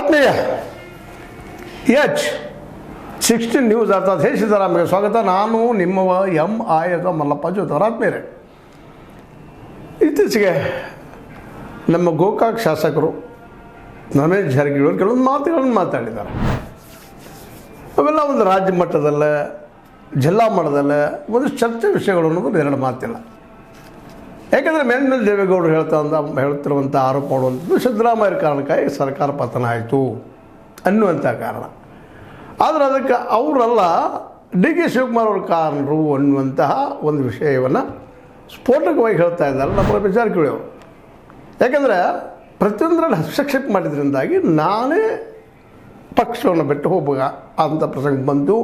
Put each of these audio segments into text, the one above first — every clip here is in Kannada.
ಆತ್ಮೀಯ H16 ನ್ಯೂಸ್ ಅರ್ಥಾತ್ ಹೇ ಸಿದ್ದರಾಮಯ್ಯ ಸ್ವಾಗತ. ನಾನು ನಿಮ್ಮವ MI ಮಲ್ಲಪ್ಪ ಜೋತವರ ಆತ್ಮೀಯರೇ. ಇತ್ತೀಚೆಗೆ ನಮ್ಮ ಗೋಕಾಕ್ ಶಾಸಕರು ರಮೇಶ್ ಜಾರಕಿಹೊಳಿ ಕೆಲವೊಂದು ಮಾತುಗಳನ್ನು ಮಾತಾಡಿದ್ದಾರೆ. ಅವೆಲ್ಲ ಒಂದು ರಾಜ್ಯ ಮಟ್ಟದಲ್ಲೇ ಜಿಲ್ಲಾ ಮಟ್ಟದಲ್ಲೇ ಒಂದು ಚರ್ಚೆ ವಿಷಯಗಳು ಅನ್ನೋದು ಎರಡು ಮಾತಿಲ್ಲ. ಯಾಕೆಂದರೆ ಮೇಲ್ಮೇಲೆ ದೇವೇಗೌಡರು ಹೇಳ್ತಿರುವಂಥ ಆರೋಪ ಮಾಡುವಂಥದ್ದು ಸಿದ್ದರಾಮಯ್ಯ ಕಾರಣಕ್ಕಾಗಿ ಸರ್ಕಾರ ಪತನ ಆಯಿತು ಅನ್ನುವಂಥ ಕಾರಣ. ಆದರೆ ಅದಕ್ಕೆ ಅವರಲ್ಲ DK ಶಿವಕುಮಾರ್ ಅವ್ರ ಕಾರಣರು ಅನ್ನುವಂತಹ ಒಂದು ವಿಷಯವನ್ನು ಸ್ಫೋಟಕವಾಗಿ ಹೇಳ್ತಾ ಇದ್ದಾರೆ ನಮ್ಮ ರಮೇಶ್ ಜಾರಕಿಹೊಳಿ ಅವರು. ಯಾಕೆಂದರೆ ಪ್ರತಿಯೊಂದರಲ್ಲಿ ಹಸ್ತಕ್ಷೇಪ ಮಾಡಿದ್ರಿಂದಾಗಿ ನಾನೇ ಪಕ್ಷವನ್ನು ಬಿಟ್ಟು ಹೋಗುವ ಅಂಥ ಪ್ರಸಂಗ ಬಂತು.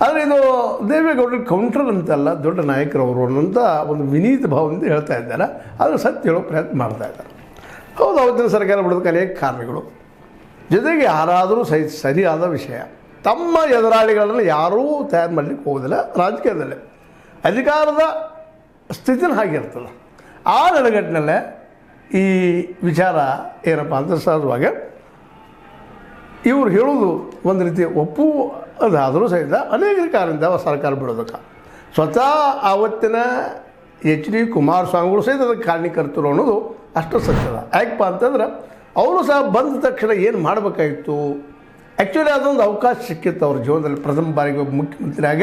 ಆದರೆ ಇದು ದೇವೇಗೌಡರಿಗೆ ಕೌಂಟರ್ ಅಂತಲ್ಲ, ದೊಡ್ಡ ನಾಯಕರವರು ಅನ್ನೋಂಥ ಒಂದು ವಿನೀತ ಭಾವದಿಂದ ಹೇಳ್ತಾ ಇದ್ದಾರೆ. ಆದರೆ ಸತ್ಯ ಹೇಳೋ ಪ್ರಯತ್ನ ಮಾಡ್ತಾ ಇದ್ದಾರೆ. ಹೌದು, ಅವತ್ತಿನ ಸರ್ಕಾರ ಬಿಡೋದಕ್ಕೆ ಅನೇಕ ಕಾರಣಗಳು, ಜೊತೆಗೆ ಯಾರಾದರೂ ಸರಿಯಾದ ವಿಷಯ. ತಮ್ಮ ಎದುರಾಳಿಗಳನ್ನು ಯಾರೂ ತಯಾರು ಮಾಡಲಿಕ್ಕೆ ಹೋಗೋದಿಲ್ಲ. ರಾಜಕೀಯದಲ್ಲೇ ಅಧಿಕಾರದ ಸ್ಥಿತಿನ ಹಾಗಿರ್ತದೆ. ಆ ನೆಲೆಗಟ್ಟಿನಲ್ಲೇ ಈ ವಿಚಾರ ಏನಪ್ಪ ಅಂತ ಸಹಜವಾಗಿ ಇವರು ಹೇಳೋದು ಒಂದು ರೀತಿ ಒಪ್ಪುವುದಾದರೂ ಸಹಿತ ಅನೇಕ ಕಾರಣದಿಂದ ಸರ್ಕಾರ ಬಿಡೋದಕ್ಕೆ ಸ್ವತಃ ಆವತ್ತಿನ HD ಕುಮಾರಸ್ವಾಮಿಗಳು ಸಹಿತ ಅದಕ್ಕೆ ಕಾರಣೀಕರ್ತರು ಅನ್ನೋದು ಅಷ್ಟು ಸತ್ಯದ. ಯಾಕಪ್ಪ ಅಂತಂದ್ರೆ ಅವರು ಸಹ ಬಂದ ತಕ್ಷಣ ಏನು ಮಾಡಬೇಕಾಗಿತ್ತು, ಆ್ಯಕ್ಚುಲಿ ಅದೊಂದು ಅವಕಾಶ ಸಿಕ್ಕಿತ್ತು ಅವ್ರ ಜೀವನದಲ್ಲಿ. ಪ್ರಥಮ ಬಾರಿಗೆ ಮುಖ್ಯಮಂತ್ರಿ ಆಗಿ